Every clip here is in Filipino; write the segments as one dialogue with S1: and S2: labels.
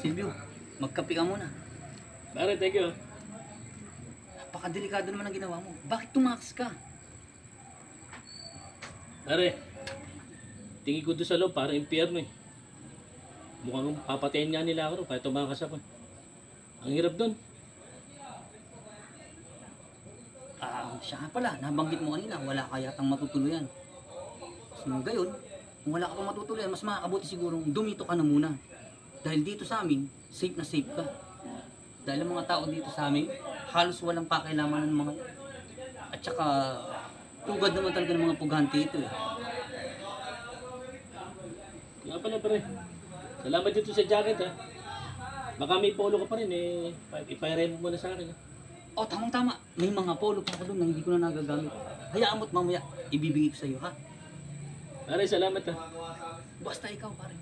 S1: Silvio, magkape ka muna.
S2: Pare, thank you.
S1: Napakadelikado naman ang ginawa mo. Bakit tumakas ka?
S2: Pare, tingin ko doon sa loob, parang impyerno eh. Mukhang papatayin nga nila ako kahit tumakas ako. Ang hirap doon.
S1: Siya nga pala, nabanggit mo kanina, wala ka yatang matutuluyan. So, gayon, kung wala ka pang matutuluyan, mas makakabuti sigurong dumito ka na muna. Dahil dito sa amin, safe na safe ka. Dahil ang mga tao dito sa amin, halos walang pakailaman ng mga... At saka, tugad naman talaga ng mga pugante ito eh.
S2: Kaya pala pare, salamat dito sa jacket ha. Baka may polo ka pa rin eh, ipahirin mo muna sa akin ha.
S1: Oh, tamang-tama. May mga polo pa ako doon na hindi ko na nagagamit. Hayaan mo't mamaya, ibibigay ko sa'yo, ha?
S2: Pare, salamat ha.
S1: Basta ikaw, pare.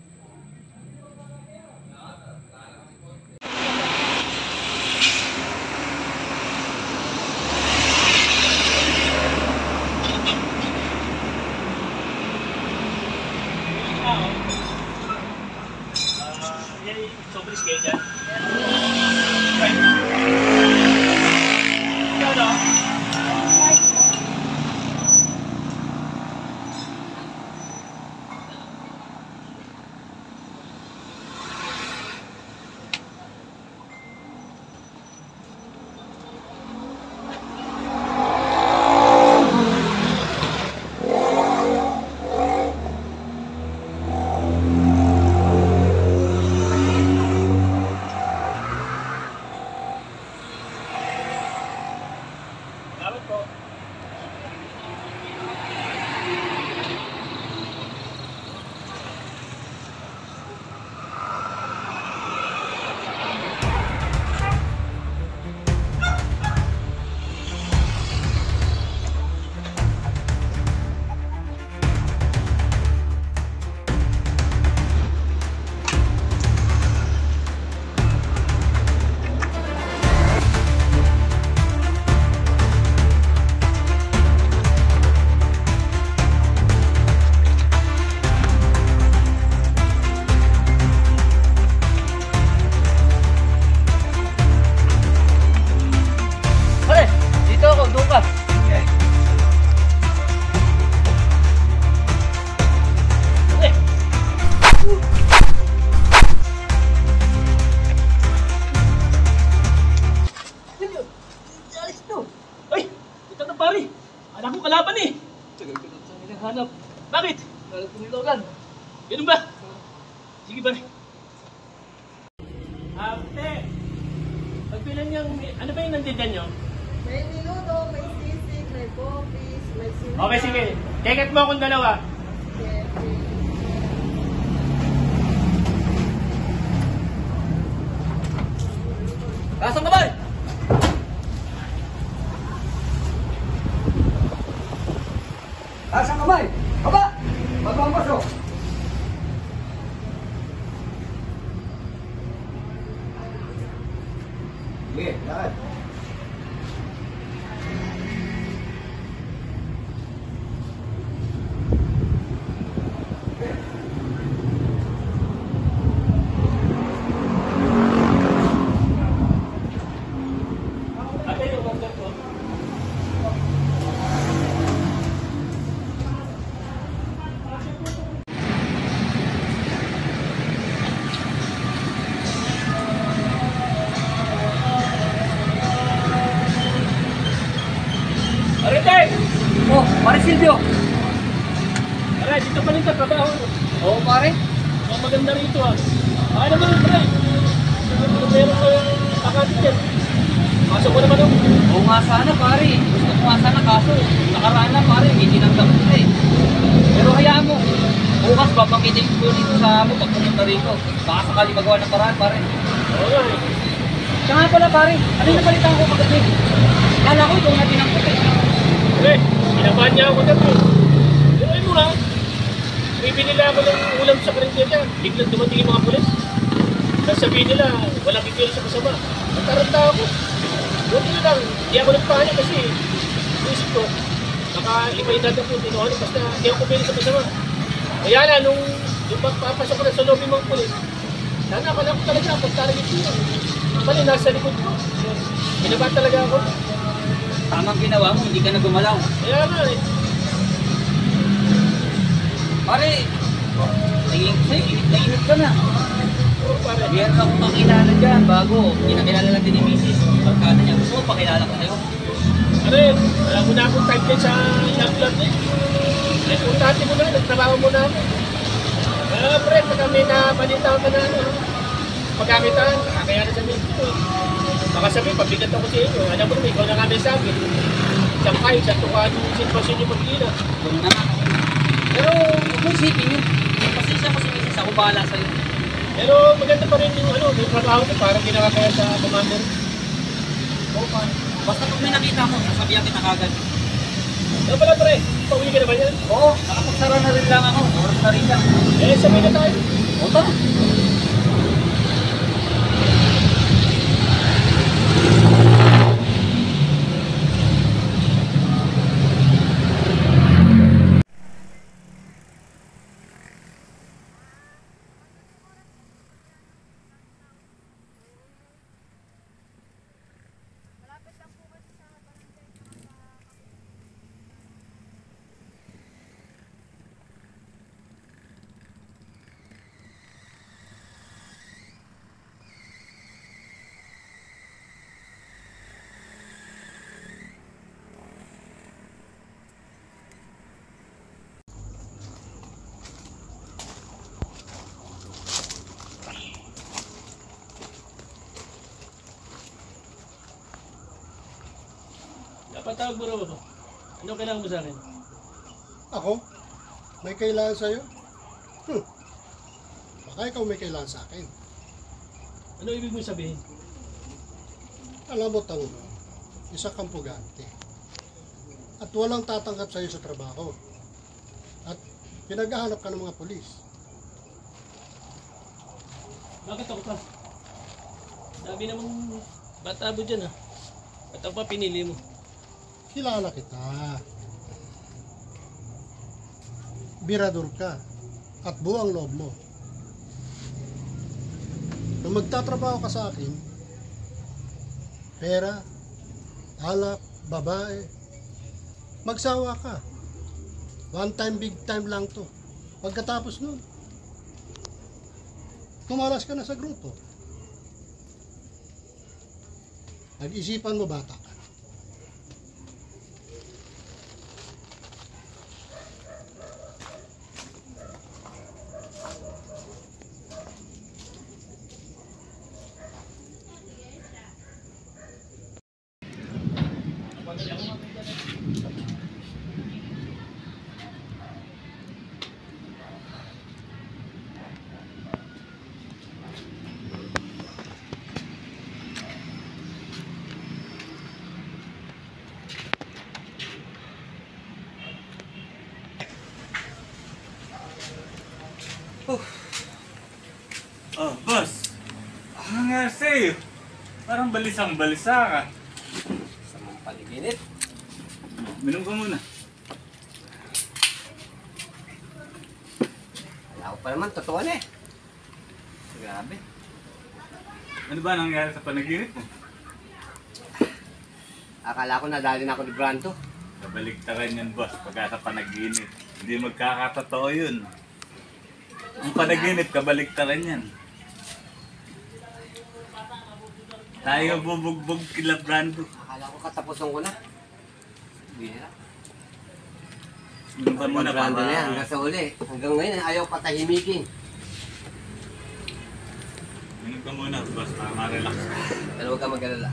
S2: Sobris kayo dyan? Salamat po. Pare, anak ko kalaban eh.
S1: Tagal ko lang sa hinahanap.
S2: Bakit?
S1: Tagal ko nilogan.
S2: Ganun ba? Sige pare. Ate, pagbilan niyang, ano ba yung nandiyan nyo?
S3: May minuto, may sisig, may popis, may sinigang.
S2: Okay, sige. Ticket mo akong dalawa.
S1: Lasang kamay! Lasang kamay! Baba! Baba ang paso! Sige, lakad.
S2: Ate, yung contact ko. Arete!
S1: Oh, pare Silvio!
S2: Pare, dito pa rin sa trabaho.
S1: Oo, pare.
S2: Ang maganda rito ah. Ano naman yung pare? Meron ko yung akati dyan. Pasok ko naman ako.
S1: Oo nga sana, pare. Gusto ko nga sana kaso. Nakaraan na, pare. Hindi tinanggap ko eh. Pero hayaan mo. Bukas babangkitin ko dito sa mo pag pumunta rito. Baka sakali magawa ng paraan, pare.
S2: Oo nga eh.
S1: Siya nga pala, pare. Ano yung napalitan ko kagabi? Kala ko ikaw na tinangkot eh.
S2: Pre, pinabahan niya ako dati. Pero ayun mo lang. Bibili nila ako ng ulam sa karindya niya. Biglang dumating yung mga pulis. Sasabihin nila, walang bibili sa kasama. Nataranta ako. Buti na lang, hindi ako nagpahanap kasi isip ko, baka iba yung dagat yung tinuhan, basta hindi ako bibili sa kasama. Kaya na, nung papasok ko na sa lobby mga pulis, Nanakala ko talaga ako target ko. Pali, nasa likod ko. Binaba talaga ako.
S1: Tamang ginawa mo, hindi ka na gumalaw.
S2: Kaya nga eh.
S1: Pare, nainit ka na.
S2: Oo, pare.
S1: Meron akong pakilala dyan bago. Kinakilala natin ni Mrs. Pagkada niya. Gusto mo pakilala ko sa'yo?
S2: Pare, wala mo na akong type din sa young blood eh. Eh, puntahan mo na, nagtrabaho mo na ako. Kaya pre, pagka may nabalita ka na ano, pagkakitaan, nakakaya na sabihin ko eh. Baka sabihin, pabigat ako sa inyo. Alam mo naman, ikaw na kami sa akin. Isang kayo, isang tukaan yung sitwasyon niyo pagkila.
S1: Ikaw na nga. Pero huwag mo isipin yun. Pasensya ko si Mrs. Ako bahala sa'yo.
S2: Pero maganda pa rin yung ano, yung trabaho ko, parang ginakakaya sa commander.
S1: Oo pa. Basta pag may nakita mo, sasabihan kita kagad.
S2: Ano pala pre, pauwi ka na ba yan?
S1: Oo, nakapagsara na rin lang ako. Oras na rin lang.
S2: Eh, sabihin na tayo.
S1: O tara.
S2: Napatawag mo raw ako. Ano kailangan mo sa akin?
S4: Ako? May kailangan sa'yo? Baka ikaw may kailangan sa akin.
S2: Ano ibig mo sabihin?
S4: Alam mo, Tango, isa kang pugante. At walang tatanggap sa'yo sa trabaho. At pinaghahanap ka ng mga pulis.
S2: Bakit ako pa? Sabi namang batabo dyan ha. Ba't ako pa pinili mo?
S4: Kilala kita. Birador ka. At buwang loob mo. Nung magtatrabaho ka sa akin, pera, alak, babae, magsawa ka. One time, big time lang to. Pagkatapos nun, tumalas ka na sa grupo. Nag-isipan mo, bata ka.
S5: Oh, boss. Ano nangyari sa'yo? Parang balisang-balisa ka.
S1: Sa mga paliginit.
S5: Minum ka muna.
S1: Wala ko pa naman, totoo na eh. Grabe.
S5: Ano ba nangyari sa panaginip mo?
S6: Akala ko nadali na ako ni Branto.
S5: Kabaligtaran yan, boss, pagka sa panaginip. Hindi magkakatotoo yun. Ang panaginip, kabaligtaran yan. Tayo bubugbog kila Brando.
S6: Akala ko katapusan ko na. Bira.
S5: Minum ka muna
S6: Brando na yan
S5: para...
S6: hanggang sa uli. Hanggang ngayon ayaw patahimikin.
S5: Minum ka muna, boss, para ma-relax.
S6: Pero huwag ka mag-alala.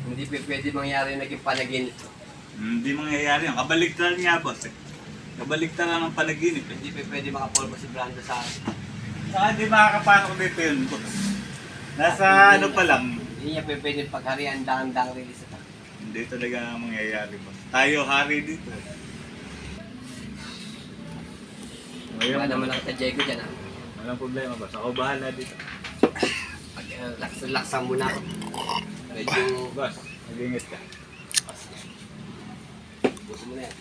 S6: Hindi pwede mangyari naging panaginip.
S5: Hindi mangyayari yan. Kabaligtaran nga, boss. Kabaligtaran ang panaginip.
S6: Hindi pwede makapulbo si Brando sa akin.
S5: Saka hindi makakapasok dito yun, boss. Nasa ano pa lang.
S6: Hindi niya pwede pagharian dang-dang release ito.
S5: Hindi talaga mangyayari, boss. Tayo hari dito.
S6: Wala naman lang kita Diego dyan ha.
S5: Walang problema, boss. Ako bahala dito.
S6: Pag-relaxan muna ako. Medyo
S5: Boss, mag-ingat ka.
S6: gusto mo na yan.